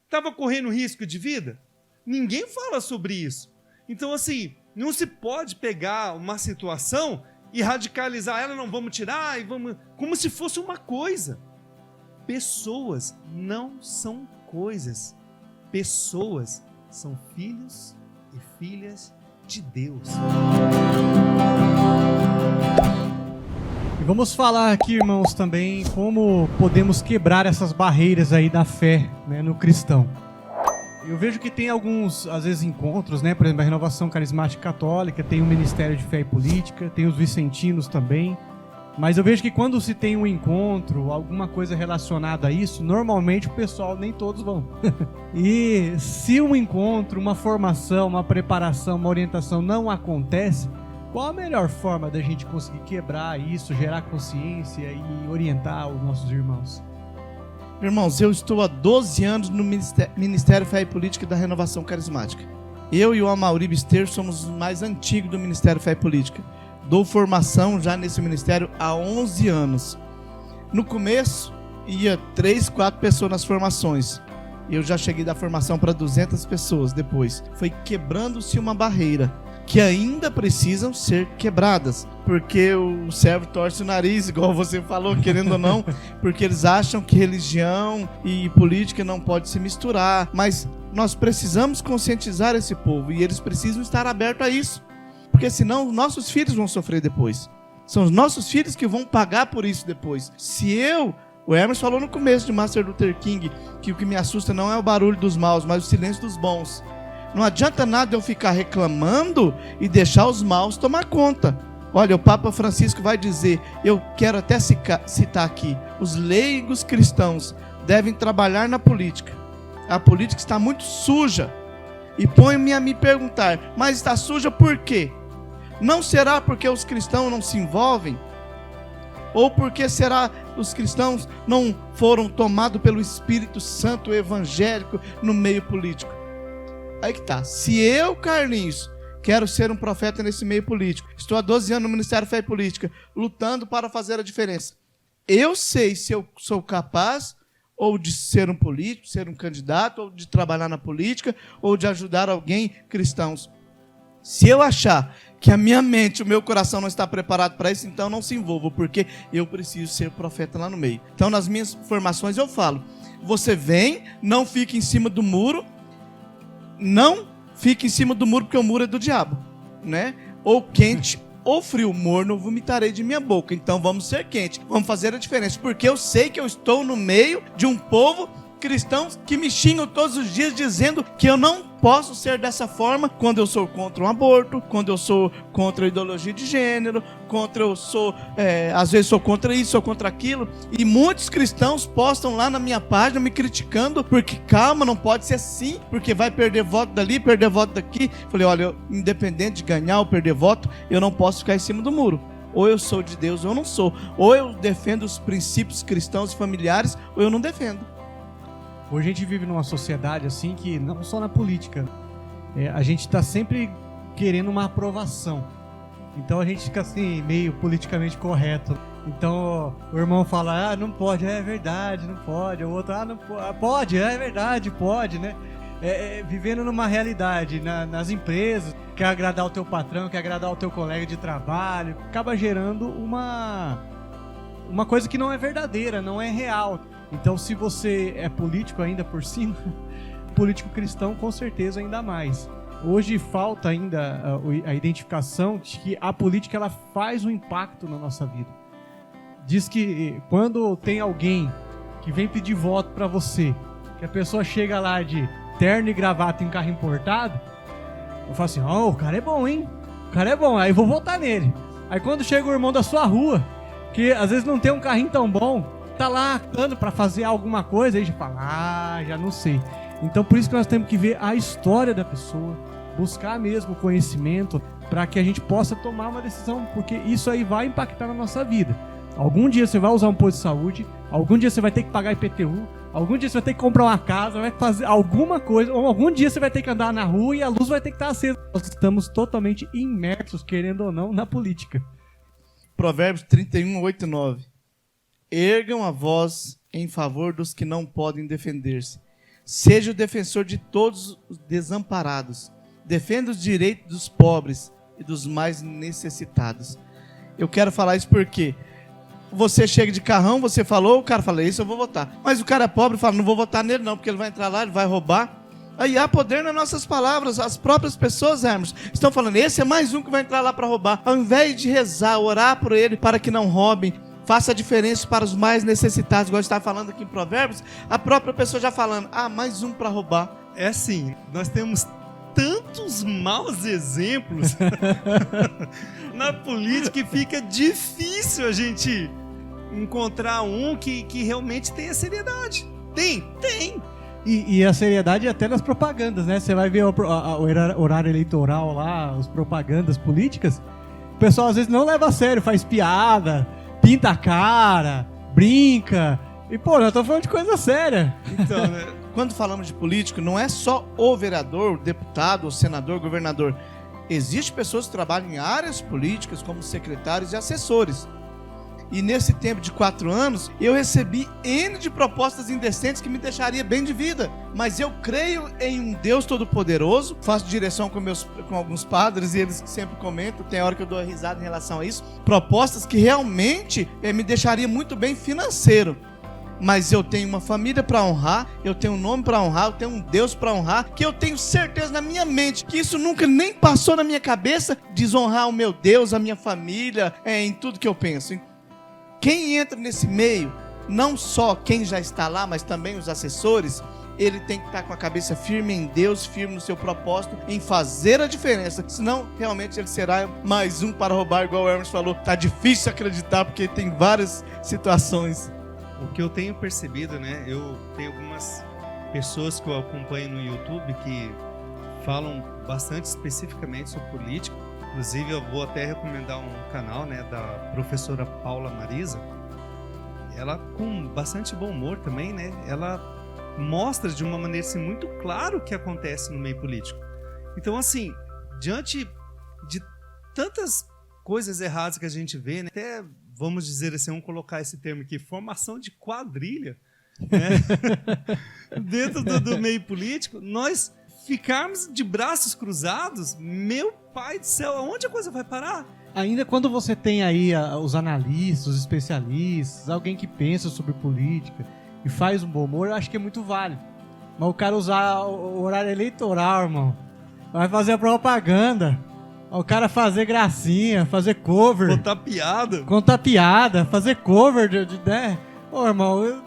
estava correndo risco de vida? Ninguém fala sobre isso. Então, assim, não se pode pegar uma situação e radicalizar ela, não, vamos tirar, como se fosse uma coisa. Pessoas não são coisas. Pessoas são filhos e filhas de Deus. E vamos falar aqui, irmãos, também como podemos quebrar essas barreiras aí da fé, né, no cristão. Eu vejo que tem alguns, às vezes, encontros, né? Por exemplo, a Renovação Carismática Católica tem o Ministério de Fé e Política, tem os Vicentinos também. Mas eu vejo que quando se tem um encontro, alguma coisa relacionada a isso, normalmente o pessoal, nem todos vão. E se um encontro, uma formação, uma preparação, uma orientação não acontece, Qual a melhor forma da gente conseguir quebrar isso, gerar consciência e orientar os nossos irmãos? Irmãos, eu estou há 12 anos no Ministério Fé e Política da Renovação Carismática. Eu e o Amaury Bister somos os mais antigos do Ministério Fé e Política. Dou formação já nesse ministério há 11 anos. No começo, ia 3, 4 pessoas nas formações. Eu já cheguei da formação para 200 pessoas depois. Foi quebrando-se uma barreira que ainda precisam ser quebradas, porque o servo torce o nariz, igual você falou, querendo ou não, porque eles acham que religião e política não pode se misturar, mas nós precisamos conscientizar esse povo e eles precisam estar abertos a isso, porque senão os nossos filhos vão sofrer depois. São os nossos filhos que vão pagar por isso depois. O Hermes falou no começo de Martin Luther King que o que me assusta não é o barulho dos maus, mas o silêncio dos bons. Não adianta nada eu ficar reclamando e deixar os maus tomar conta. Olha, o Papa Francisco vai dizer, eu quero até citar aqui, os leigos cristãos devem trabalhar na política. A política está muito suja. E põe-me a me perguntar, mas está suja por quê? Não será porque os cristãos não se envolvem? Ou porque será os cristãos não foram tomados pelo Espírito Santo evangélico no meio político? Aí que tá. Se eu, Carlinhos, quero ser um profeta nesse meio político, estou há 12 anos no Ministério Fé e Política, lutando para fazer a diferença. Eu sei se eu sou capaz ou de ser um político, ser um candidato, ou de trabalhar na política, ou de ajudar alguém, cristãos. Se eu achar que a minha mente, o meu coração não está preparado para isso, então não se envolva, porque eu preciso ser profeta lá no meio. Então, nas minhas formações eu falo, você vem, não fique em cima do muro, não fique em cima do muro, porque o muro é do diabo, né? Ou quente, ou frio, morno, vomitarei de minha boca. Então vamos ser quente, vamos fazer a diferença, porque eu sei que eu estou no meio de um povo cristãos que me xingam todos os dias dizendo que eu não posso ser dessa forma quando eu sou contra um aborto, quando eu sou contra a ideologia de gênero, às vezes sou contra isso, sou contra aquilo, e muitos cristãos postam lá na minha página me criticando, porque calma, não pode ser assim, porque vai perder voto dali, perder voto daqui. Falei, olha, independente de ganhar ou perder voto, eu não posso ficar em cima do muro. Ou eu sou de Deus ou eu não sou, ou eu defendo os princípios cristãos e familiares, ou eu não defendo. Hoje a gente vive numa sociedade assim que, não só na política, a gente está sempre querendo uma aprovação. Então a gente fica assim, meio politicamente correto. Então o irmão fala, não pode, é verdade, não pode. O outro, não pode, pode, é verdade, pode, né? Vivendo numa realidade, nas empresas, quer agradar o teu patrão, quer agradar o teu colega de trabalho, acaba gerando uma coisa que não é verdadeira, não é real. Então, se você é político ainda por cima, político cristão com certeza ainda mais. Hoje falta ainda a identificação de que a política ela faz um impacto na nossa vida. Diz que quando tem alguém que vem pedir voto para você, que a pessoa chega lá de terno e gravata em carro importado, eu falo assim, o cara é bom, hein? O cara é bom, aí eu vou votar nele. Aí quando chega o irmão da sua rua, que às vezes não tem um carrinho tão bom, tá lá dando para fazer alguma coisa, aí já fala, já não sei. Então por isso que nós temos que ver a história da pessoa, buscar mesmo conhecimento para que a gente possa tomar uma decisão, porque isso aí vai impactar na nossa vida. Algum dia você vai usar um posto de saúde, algum dia você vai ter que pagar IPTU, algum dia você vai ter que comprar uma casa, vai fazer alguma coisa, ou algum dia você vai ter que andar na rua e a luz vai ter que estar acesa. Nós estamos totalmente imersos, querendo ou não, na política. Provérbios 31, 8 e 9. Ergam a voz em favor dos que não podem defender-se. Seja o defensor de todos os desamparados. Defenda os direitos dos pobres e dos mais necessitados. Eu quero falar isso porque você chega de carrão, você falou, o cara fala, isso eu vou votar. Mas o cara é pobre e fala, não vou votar nele não, porque ele vai entrar lá, ele vai roubar. Aí há poder nas nossas palavras. As próprias pessoas, Hermes, estão falando, esse é mais um que vai entrar lá para roubar. Ao invés de rezar, orar por ele para que não roubem, faça a diferença para os mais necessitados, igual está falando aqui em Provérbios, a própria pessoa já falando, mais um para roubar. É assim, nós temos tantos maus exemplos na política que fica difícil a gente encontrar um que realmente tenha seriedade. Tem. E a seriedade é até nas propagandas, né? Você vai ver o horário eleitoral lá, as propagandas políticas, pessoal às vezes não leva a sério, faz piada, pinta a cara, brinca. E, pô, nós estamos falando de coisa séria. Então, né? Quando falamos de político, não é só o vereador, o deputado, o senador, o governador. Existem pessoas que trabalham em áreas políticas como secretários e assessores. E nesse tempo de 4 anos, eu recebi N de propostas indecentes que me deixaria bem de vida. Mas eu creio em um Deus Todo-Poderoso, faço direção com alguns padres e eles sempre comentam, tem hora que eu dou risada em relação a isso, propostas que realmente me deixaria muito bem financeiro. Mas eu tenho uma família para honrar, eu tenho um nome para honrar, eu tenho um Deus para honrar, que eu tenho certeza na minha mente que isso nunca nem passou na minha cabeça, desonrar o meu Deus, a minha família, em tudo que eu penso. Quem entra nesse meio, não só quem já está lá, mas também os assessores, ele tem que estar com a cabeça firme em Deus, firme no seu propósito, em fazer a diferença. Senão, realmente, ele será mais um para roubar, igual o Hermes falou. Tá difícil acreditar, porque tem várias situações. O que eu tenho percebido, né? Eu tenho algumas pessoas que eu acompanho no YouTube que falam bastante especificamente sobre política. Inclusive, eu vou até recomendar um canal, né, da professora Paula Marisa. Ela, com bastante bom humor também, né? Ela mostra de uma maneira assim, muito clara o que acontece no meio político. Então, assim, diante de tantas coisas erradas que a gente vê, né, até, vamos dizer assim, vamos colocar esse termo aqui, formação de quadrilha, né? Dentro do meio político, nós ficarmos de braços cruzados, meu pai do céu, aonde a coisa vai parar? Ainda quando você tem aí os analistas, os especialistas, alguém que pensa sobre política e faz um bom humor, eu acho que é muito válido. Mas o cara usar o horário eleitoral, irmão, vai fazer a propaganda, o cara fazer gracinha, fazer cover, contar piada, fazer cover né? Ô, irmão,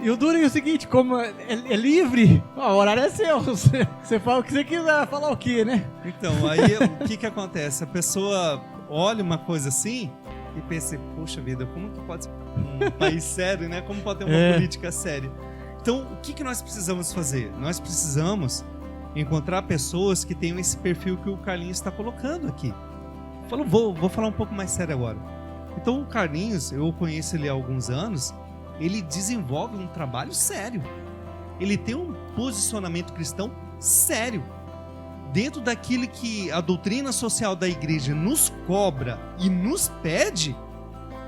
e o duro é o seguinte, como é livre, o horário é seu, você fala o que você quiser, falar o quê, né? Então, aí o que acontece? A pessoa olha uma coisa assim e pensa, poxa vida, como que pode ser um país sério, né? Como pode ter uma política séria? Então, o que nós precisamos fazer? Nós precisamos encontrar pessoas que tenham esse perfil que o Carlinhos está colocando aqui. Vou falar um pouco mais sério agora. Então, o Carlinhos, eu conheço ele há alguns anos, ele desenvolve um trabalho sério. Ele tem um posicionamento cristão sério. Dentro daquilo que a doutrina social da igreja nos cobra e nos pede,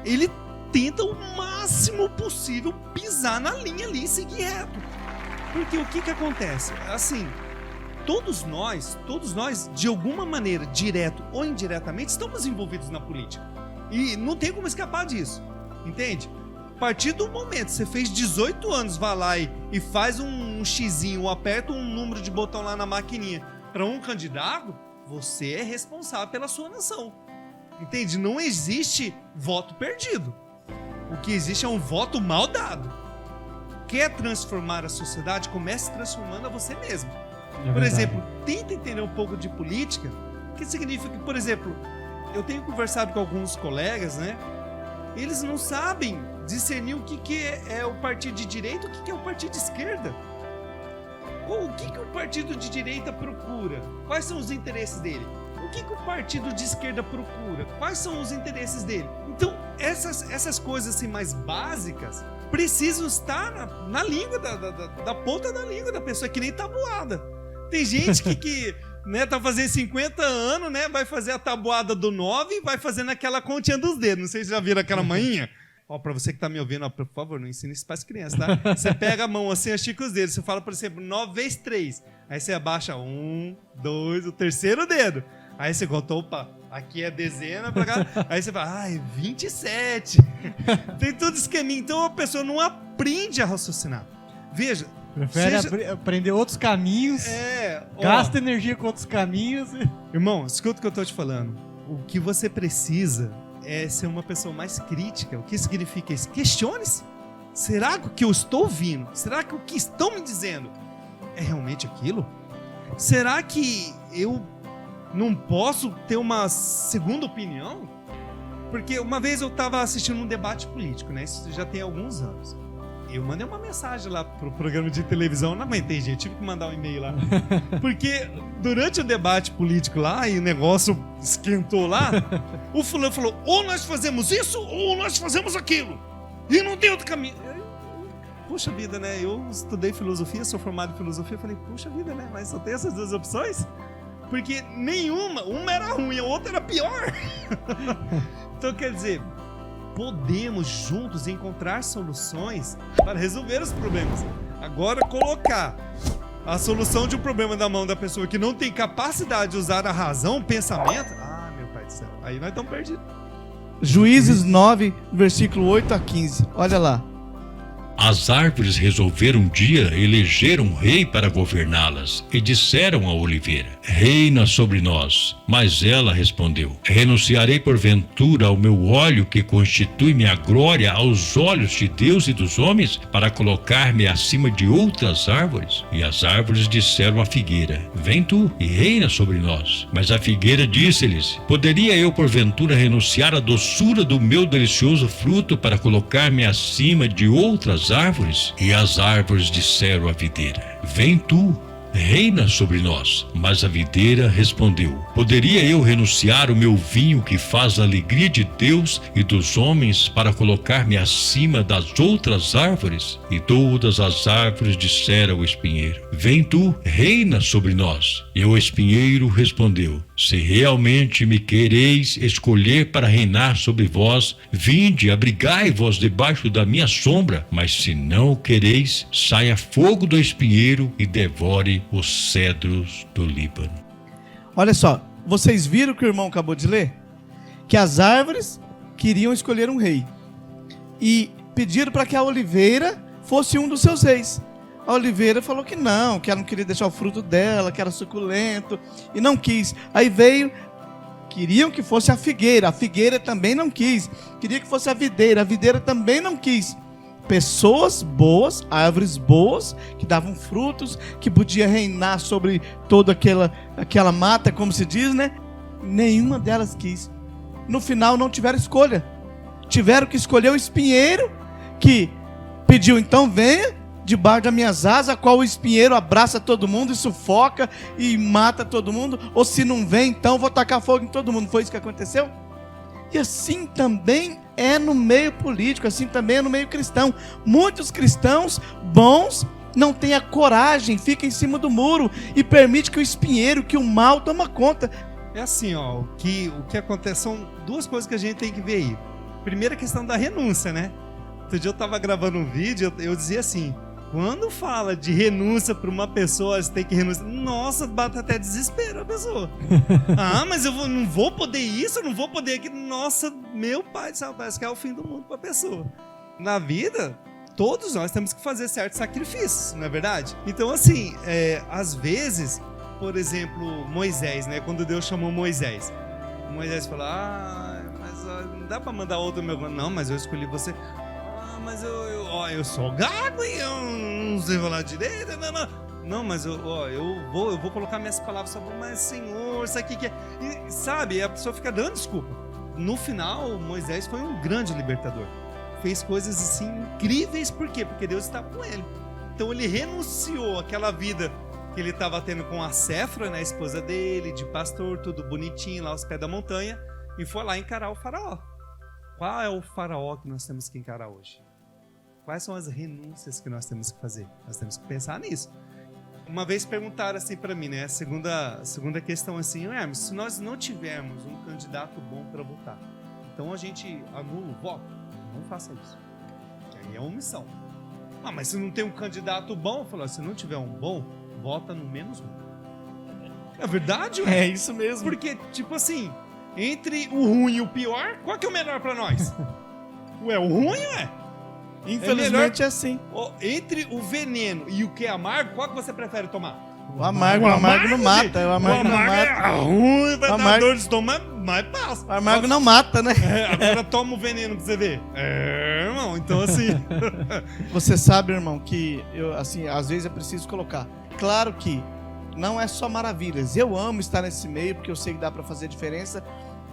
ele tenta o máximo possível pisar na linha ali e seguir reto. Porque o que acontece? Assim, todos nós, de alguma maneira, direto ou indiretamente, estamos envolvidos na política. E não tem como escapar disso. Entende? A partir do momento que você fez 18 anos, vai lá e faz um xizinho, ou aperta um número de botão lá na maquininha para um candidato, você é responsável pela sua nação. Entende? Não existe voto perdido. O que existe é um voto mal dado. Quer transformar a sociedade? Comece transformando a você mesmo. Por exemplo, tenta entender um pouco de política. O que significa que, por exemplo, eu tenho conversado com alguns colegas, né? Eles não sabem discernir o que é o partido de direita e o que é o partido de esquerda. Ou o que o partido de direita procura? Quais são os interesses dele? O que o partido de esquerda procura? Quais são os interesses dele? Então, essas coisas assim mais básicas precisam estar na língua, da ponta da língua da pessoa, que nem tabuada. Tem gente que né, tá fazendo 50 anos, né, vai fazer a tabuada do 9 e vai fazendo aquela continha dos dedos. Não sei se já viram aquela manhinha. Ó, pra você que tá me ouvindo, ó, por favor, não ensine isso pras crianças, tá? Você pega a mão assim, estica os dedos. Você fala, por exemplo, 9 vezes 3. Aí você abaixa 1, 2, o terceiro dedo. Aí você conta, opa, aqui é dezena pra cá. Aí você fala, 27. Tem tudo esqueminha. Então a pessoa não aprende a raciocinar. Veja. Prefere aprender outros caminhos. Gasta energia com outros caminhos. Irmão, escuta o que eu tô te falando. O que você precisa é ser uma pessoa mais crítica. O que significa isso? Questione-se. Será que o que eu estou ouvindo, será que o que estão me dizendo é realmente aquilo? Será que eu não posso ter uma segunda opinião? Porque uma vez eu estava assistindo um debate político, né? Isso já tem alguns anos. eu mandei uma mensagem lá pro programa de televisão, não aguentei, gente, tive que mandar um e-mail lá. Porque durante o debate político lá, e o negócio esquentou lá, o fulano falou, ou nós fazemos isso, ou nós fazemos aquilo. E não tem outro caminho. Puxa vida, né? Eu estudei filosofia, sou formado em filosofia, falei, puxa vida, né? Mas só tem essas duas opções? Porque uma era ruim, a outra era pior. Então, quer dizer, podemos juntos encontrar soluções para resolver os problemas. Agora, colocar a solução de um problema na mão da pessoa que não tem capacidade de usar a razão, o pensamento, meu pai do céu, aí nós estamos perdidos. Juízes 9, versículo 8 a 15. Olha lá. As árvores resolveram um dia eleger um rei para governá-las e disseram à oliveira, reina sobre nós. Mas ela respondeu, renunciarei porventura ao meu óleo que constitui minha glória aos olhos de Deus e dos homens para colocar-me acima de outras árvores? E as árvores disseram à figueira, vem tu e reina sobre nós. Mas a figueira disse-lhes, poderia eu porventura renunciar à doçura do meu delicioso fruto para colocar-me acima de outras árvores? E as árvores disseram à videira, vem tu, reina sobre nós. Mas a videira respondeu, poderia eu renunciar o meu vinho que faz a alegria de Deus e dos homens para colocar-me acima das outras árvores? E todas as árvores disseram ao espinheiro, vem tu, reina sobre nós. E o espinheiro respondeu, se realmente me quereis escolher para reinar sobre vós, vinde, abrigai-vos debaixo da minha sombra. Mas se não o quereis, saia fogo do espinheiro e devore os cedros do Líbano. Olha só, vocês viram que o irmão acabou de ler? Que as árvores queriam escolher um rei e pediram para que a oliveira fosse um dos seus reis. A oliveira falou que ela não queria deixar o fruto dela, que era suculento, e não quis. Aí queriam que fosse a figueira também não quis. Queria que fosse a videira também não quis. Pessoas boas, árvores boas, que davam frutos, que podia reinar sobre toda aquela mata, como se diz, né? Nenhuma delas quis. No final não tiveram escolha. Tiveram que escolher o espinheiro, que pediu, então venha debaixo das minhas asas, a qual o espinheiro abraça todo mundo e sufoca e mata todo mundo. Ou se não vem, então vou tacar fogo em todo mundo. Foi isso que aconteceu? E assim também é no meio político, assim também é no meio cristão. Muitos cristãos bons não têm a coragem, ficam em cima do muro e permite que o espinheiro, que o mal toma conta. É assim, o que acontece são duas coisas que a gente tem que ver aí. Primeira, a questão da renúncia, né? Outro dia eu estava gravando um vídeo, eu dizia assim, quando fala de renúncia para uma pessoa, você tem que renunciar, nossa, bate até desespero a pessoa. Mas eu não vou poder isso, eu não vou poder aquilo. Nossa, meu pai do céu, parece que é o fim do mundo para a pessoa. Na vida, todos nós temos que fazer certos sacrifícios, não é verdade? Então, assim, às vezes, por exemplo, Moisés, né? Quando Deus chamou Moisés falou, mas não dá para mandar outro meu... Não, mas eu escolhi você... mas eu sou gago e eu não sei falar direito, não, mas eu vou colocar minhas palavras sobre, mas Senhor, isso aqui que é... E, sabe, a pessoa fica dando desculpa. No final, Moisés foi um grande libertador. Fez coisas assim incríveis, por quê? Porque Deus estava com ele. Então ele renunciou àquela vida que ele estava tendo com a Séfora, né, a esposa dele, de pastor, tudo bonitinho lá aos pés da montanha, e foi lá encarar o faraó. Qual é o faraó que nós temos que encarar hoje? Quais são as renúncias que nós temos que fazer? Nós temos que pensar nisso. Uma vez perguntaram assim para mim, né? A segunda questão assim, Hermes, se nós não tivermos um candidato bom para votar, então a gente anula o voto? Não faça isso. Aí é omissão. Mas se não tem um candidato bom, eu falo, se não tiver um bom, vota no menos um. É verdade? É isso mesmo. Porque, tipo assim, entre o ruim e o pior, qual que é o melhor para nós? O ruim, Infelizmente é assim. Entre o veneno e o que é amargo, qual que você prefere tomar? O amargo não mata. O amargo não mata. É ruim, vai dar dor de estômago, mas passa. O amargo não mata, né? Agora toma o veneno pra você ver. Irmão, então assim... Você sabe, irmão, que eu, assim, às vezes é preciso colocar. Claro que não é só maravilhas. Eu amo estar nesse meio, porque eu sei que dá pra fazer diferença.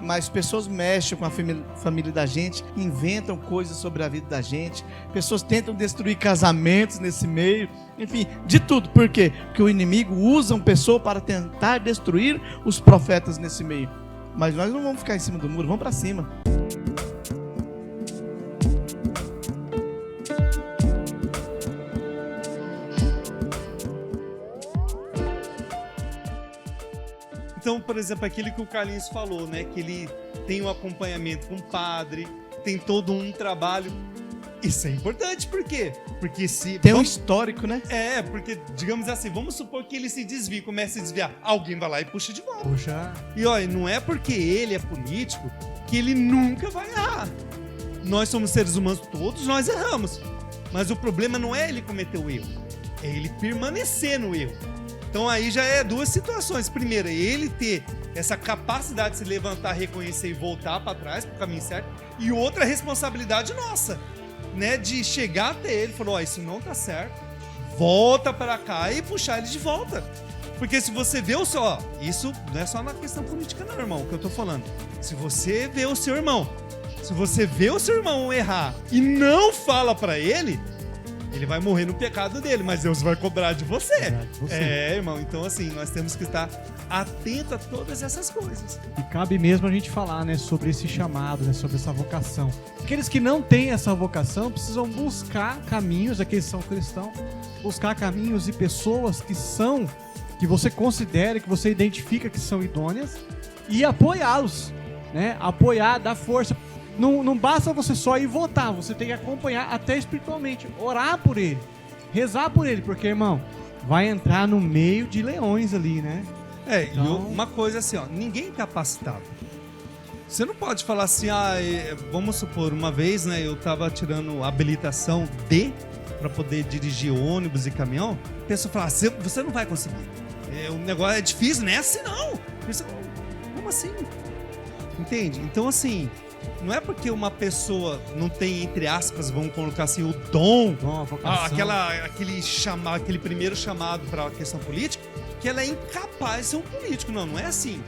mas pessoas mexem com a família da gente, inventam coisas sobre a vida da gente, pessoas tentam destruir casamentos nesse meio, enfim, de tudo. Por quê? Porque o inimigo usa uma pessoa para tentar destruir os profetas nesse meio. Mas nós não vamos ficar em cima do muro, vamos para cima. Então, por exemplo, aquilo que o Carlinhos falou, né? Que ele tem um acompanhamento com o padre, tem todo um trabalho. Isso é importante, por quê? Porque se... Tem um histórico, né? Porque, digamos assim, vamos supor que ele se desvie, comece a desviar. Alguém vai lá e puxa de volta. Puxa. E olha, não é porque ele é político que ele nunca vai errar. Nós somos seres humanos, todos nós erramos. Mas o problema não é ele cometer o erro, é ele permanecer no erro. Então aí já é duas situações. Primeiro, é ele ter essa capacidade de se levantar, reconhecer e voltar para trás, para o caminho certo. E outra responsabilidade nossa, né? De chegar até ele e falar, ó, isso não tá certo, volta para cá e puxar ele de volta. Porque se você vê o seu... Ó, isso não é só na questão política não, irmão, que eu tô falando. Se você vê o seu irmão, se você vê o seu irmão errar e não fala para ele vai morrer no pecado dele, mas Deus vai cobrar de você. Irmão, então assim, nós temos que estar atento a todas essas coisas. E cabe mesmo a gente falar, né, sobre esse chamado, né, sobre essa vocação. Aqueles que não têm essa vocação precisam buscar caminhos, aqueles que são cristãos, buscar caminhos e pessoas que você considere, que você identifica que são idôneas e apoiá-los, né, apoiar, dar força. Não basta você só ir votar, você tem que acompanhar até espiritualmente, orar por ele, rezar por ele, porque, irmão, vai entrar no meio de leões ali, né? Então... E uma coisa assim, ó, ninguém é capacitado. Você não pode falar assim, vamos supor, uma vez, né, eu tava tirando habilitação D para poder dirigir ônibus e caminhão, a pessoa fala, você não vai conseguir. O negócio é difícil, não é assim não. Como assim? Entende? Então assim... Não é porque uma pessoa não tem, entre aspas, vamos colocar assim, o dom, aquele primeiro chamado para a questão política, que ela é incapaz de ser um político. Não é assim.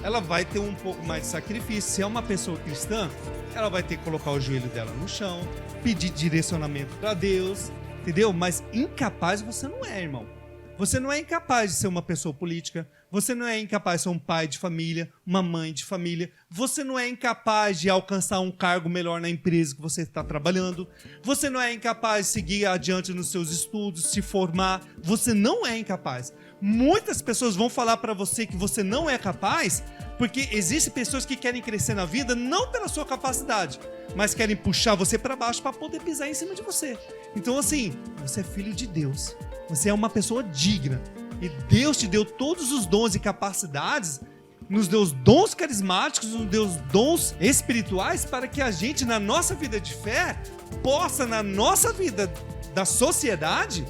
Ela vai ter um pouco mais de sacrifício. Se é uma pessoa cristã, ela vai ter que colocar o joelho dela no chão, pedir direcionamento para Deus, entendeu? Mas incapaz você não é, irmão. Você não é incapaz de ser uma pessoa política, você não é incapaz de ser um pai de família, uma mãe de família, você não é incapaz de alcançar um cargo melhor na empresa que você está trabalhando, você não é incapaz de seguir adiante nos seus estudos, se formar, você não é incapaz. Muitas pessoas vão falar para você que você não é capaz, porque existem pessoas que querem crescer na vida não pela sua capacidade, mas querem puxar você para baixo para poder pisar em cima de você. Então assim, você é filho de Deus. Você é uma pessoa digna. E Deus te deu todos os dons e capacidades, nos deu os dons carismáticos, nos deu os dons espirituais para que a gente, na nossa vida de fé, possa, na nossa vida da sociedade,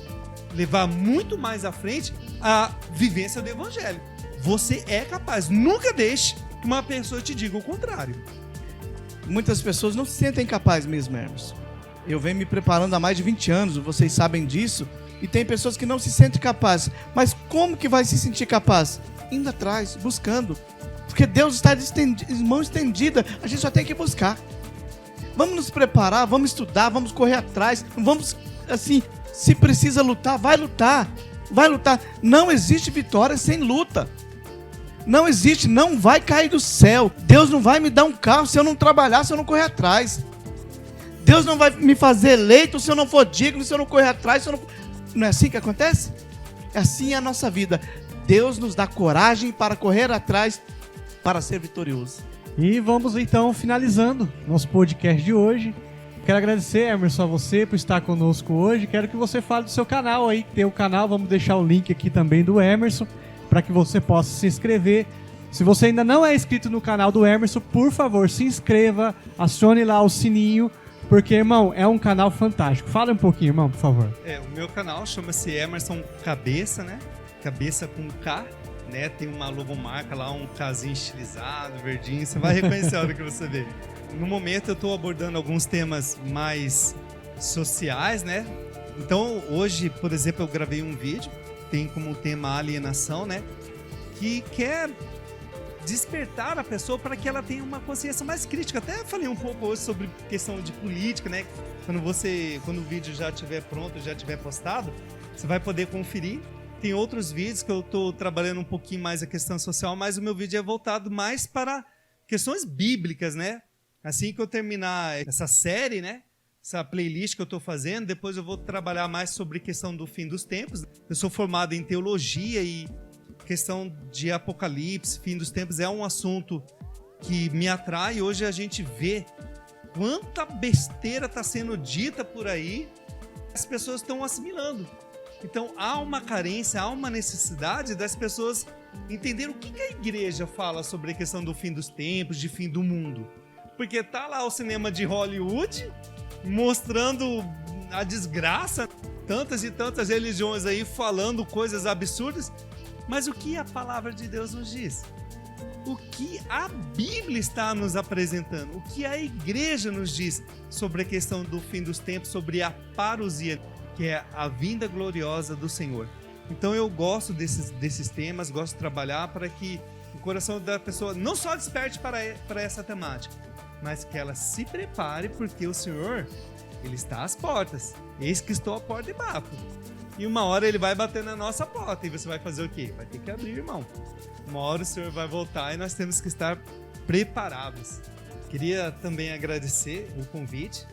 levar muito mais à frente a vivência do Evangelho. Você é capaz. Nunca deixe que uma pessoa te diga o contrário. Muitas pessoas não se sentem capazes mesmo, Hermes. Eu venho me preparando há mais de 20 anos, vocês sabem disso. E tem pessoas que não se sentem capazes. Mas como que vai se sentir capaz? Indo atrás, buscando. Porque Deus está de mão estendida. A gente só tem que buscar. Vamos nos preparar, vamos estudar, vamos correr atrás. Vamos, assim, se precisa lutar, vai lutar. Vai lutar. Não existe vitória sem luta. Não existe, não vai cair do céu. Deus não vai me dar um carro se eu não trabalhar, se eu não correr atrás. Deus não vai me fazer eleito se eu não for digno, se eu não correr atrás, se eu não... Não é assim que acontece? É assim a nossa vida. Deus nos dá coragem para correr atrás, para ser vitorioso. E vamos então finalizando nosso podcast de hoje. Quero agradecer, Emerson, a você por estar conosco hoje. Quero que você fale do seu canal aí, tem o canal, vamos deixar o link aqui também do Emerson, para que você possa se inscrever. Se você ainda não é inscrito no canal do Emerson, por favor, se inscreva, acione lá o sininho, porque, irmão, é um canal fantástico. Fala um pouquinho, irmão, por favor. O meu canal chama-se Emerson Cabeça, né? Cabeça com K, né? Tem uma logomarca lá, um casinho estilizado, verdinho. Você vai reconhecer a hora que você vê. No momento eu estou abordando alguns temas mais sociais, né? Então, hoje, por exemplo, eu gravei um vídeo, tem como tema alienação, né? Que quer despertar a pessoa para que ela tenha uma consciência mais crítica. Até falei um pouco hoje sobre questão de política, né? Quando o vídeo já estiver pronto, já estiver postado, você vai poder conferir. Tem outros vídeos que eu estou trabalhando um pouquinho mais a questão social, mas o meu vídeo é voltado mais para questões bíblicas, né? Assim que eu terminar essa série, né? Essa playlist que eu estou fazendo, depois eu vou trabalhar mais sobre questão do fim dos tempos. Eu sou formado em teologia e questão de apocalipse, fim dos tempos, é um assunto que me atrai. Hoje a gente vê quanta besteira está sendo dita por aí, as pessoas estão assimilando. Então há uma carência, há uma necessidade das pessoas entenderem o que a igreja fala sobre a questão do fim dos tempos, de fim do mundo. Porque tá lá o cinema de Hollywood mostrando a desgraça, tantas e tantas religiões aí falando coisas absurdas, mas o que a palavra de Deus nos diz? O que a Bíblia está nos apresentando? O que a igreja nos diz sobre a questão do fim dos tempos, sobre a parousia, que é a vinda gloriosa do Senhor? Então eu gosto desses temas, gosto de trabalhar para que o coração da pessoa não só desperte para essa temática, mas que ela se prepare, porque o Senhor, Ele está às portas. Eis que estou à porta e bato. E uma hora Ele vai bater na nossa porta. E você vai fazer o quê? Vai ter que abrir, irmão. Uma hora o Senhor vai voltar e nós temos que estar preparados. Queria também agradecer o convite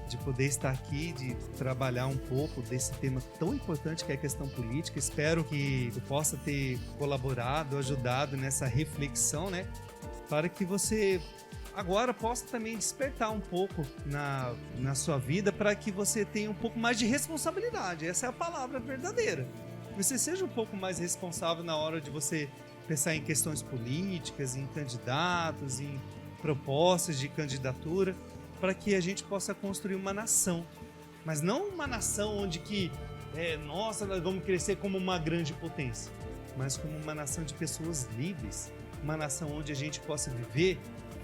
de poder estar aqui, de trabalhar um pouco desse tema tão importante que é a questão política. Espero que eu possa ter colaborado, ajudado nessa reflexão, né? Para que você agora possa também despertar um pouco na sua vida, para que você tenha um pouco mais de responsabilidade. Essa é a palavra verdadeira. Você seja um pouco mais responsável na hora de você pensar em questões políticas, em candidatos, em propostas de candidatura, para que a gente possa construir uma nação. Mas não uma nação onde nós vamos crescer como uma grande potência, mas como uma nação de pessoas livres, uma nação onde a gente possa viver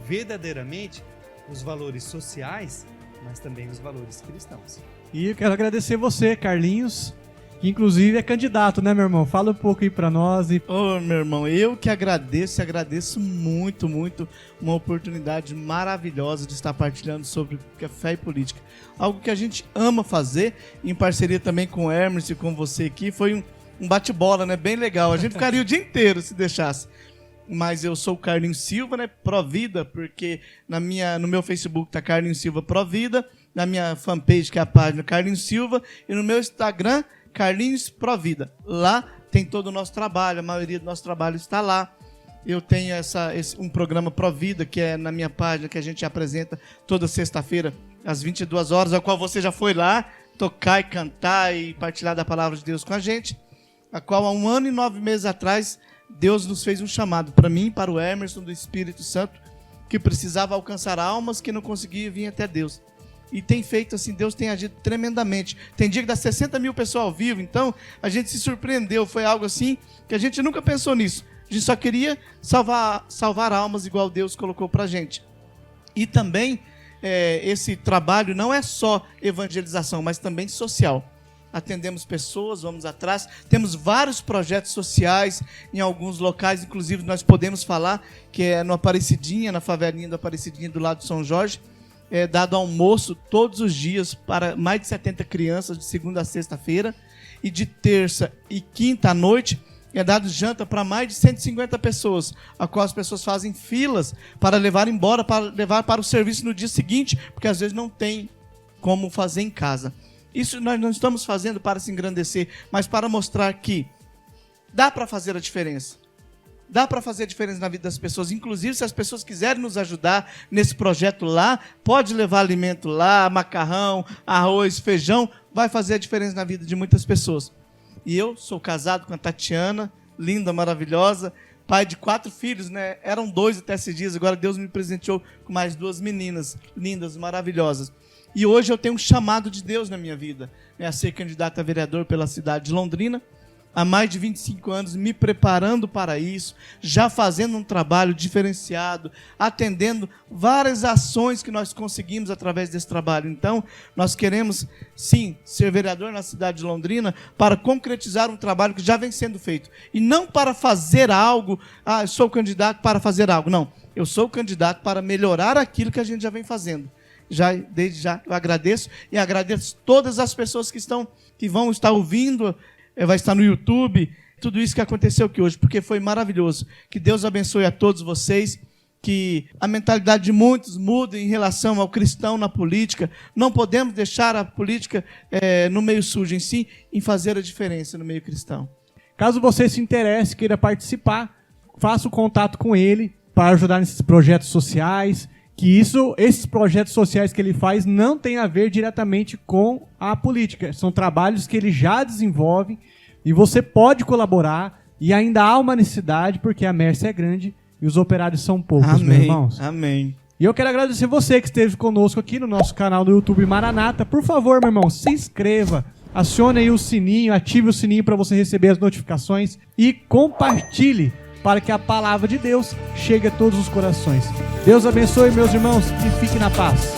verdadeiramente os valores sociais, mas também os valores cristãos. E eu quero agradecer você, Carlinhos, que inclusive é candidato, né, meu irmão? Fala um pouco aí pra nós. Ô, meu irmão, eu que agradeço muito, muito, uma oportunidade maravilhosa de estar partilhando sobre fé e política. Algo que a gente ama fazer, em parceria também com o Hermes e com você aqui, foi um bate-bola, né, bem legal. A gente ficaria o dia inteiro se deixasse. Mas eu sou o Carlinhos Silva, né, Provida, porque no meu Facebook tá Carlinhos Silva Provida, na minha fanpage, que é a página Carlinhos Silva, e no meu Instagram, Carlinhos Provida. Lá tem todo o nosso trabalho, a maioria do nosso trabalho está lá. Eu tenho um programa Provida, que é na minha página, que a gente apresenta toda sexta-feira, às 22 horas, a qual você já foi lá tocar e cantar e partilhar da palavra de Deus com a gente, a qual há 1 ano e 9 meses atrás Deus nos fez um chamado para mim, para o Emerson do Espírito Santo, que precisava alcançar almas que não conseguia vir até Deus. E tem feito assim, Deus tem agido tremendamente. Tem dia que dá 60 mil pessoas ao vivo, então a gente se surpreendeu. Foi algo assim que a gente nunca pensou nisso. A gente só queria salvar almas igual Deus colocou pra gente. E também esse trabalho não é só evangelização, mas também social. Atendemos pessoas, vamos atrás. Temos vários projetos sociais em alguns locais, inclusive nós podemos falar que é no Aparecidinha, na favelinha do Aparecidinha, do lado de São Jorge. É dado almoço todos os dias para mais de 70 crianças, de segunda a sexta-feira. E de terça e quinta à noite é dado janta para mais de 150 pessoas, a qual as pessoas fazem filas para levar embora, para levar para o serviço no dia seguinte, porque às vezes não tem como fazer em casa. Isso nós não estamos fazendo para se engrandecer, mas para mostrar que dá para fazer a diferença. Dá para fazer a diferença na vida das pessoas. Inclusive, se as pessoas quiserem nos ajudar nesse projeto lá, pode levar alimento lá, macarrão, arroz, feijão, vai fazer a diferença na vida de muitas pessoas. E eu sou casado com a Tatiana, linda, maravilhosa, pai de 4 filhos, né? Eram 2 até esses dias, agora Deus me presenteou com mais 2 meninas, lindas, maravilhosas. E hoje eu tenho um chamado de Deus na minha vida, né, a ser candidato a vereador pela cidade de Londrina. há mais de 25 anos me preparando para isso, já fazendo um trabalho diferenciado, atendendo várias ações que nós conseguimos através desse trabalho. Então, nós queremos, sim, ser vereador na cidade de Londrina para concretizar um trabalho que já vem sendo feito. E não para fazer algo, eu sou candidato para fazer algo. Não, eu sou candidato para melhorar aquilo que a gente já vem fazendo. Desde já eu agradeço e agradeço todas as pessoas que vão estar ouvindo, vai estar no YouTube, tudo isso que aconteceu aqui hoje, porque foi maravilhoso. Que Deus abençoe a todos vocês, que a mentalidade de muitos mude em relação ao cristão na política. Não podemos deixar a política no meio sujo em si, em fazer a diferença no meio cristão. Caso você se interesse, queira participar, faça o contato com ele para ajudar nesses projetos sociais, que esses projetos sociais que ele faz não tem a ver diretamente com a política. São trabalhos que ele já desenvolve e você pode colaborar e ainda há uma necessidade porque a Mercy é grande e os operários são poucos, Amém. meus irmãos. Amém. E eu quero agradecer você que esteve conosco aqui no nosso canal do YouTube Maranata. Por favor, meu irmão, se inscreva, acione aí o sininho, ative o sininho para você receber as notificações e compartilhe para que a palavra de Deus chegue a todos os corações. Deus abençoe, meus irmãos, e fique na paz.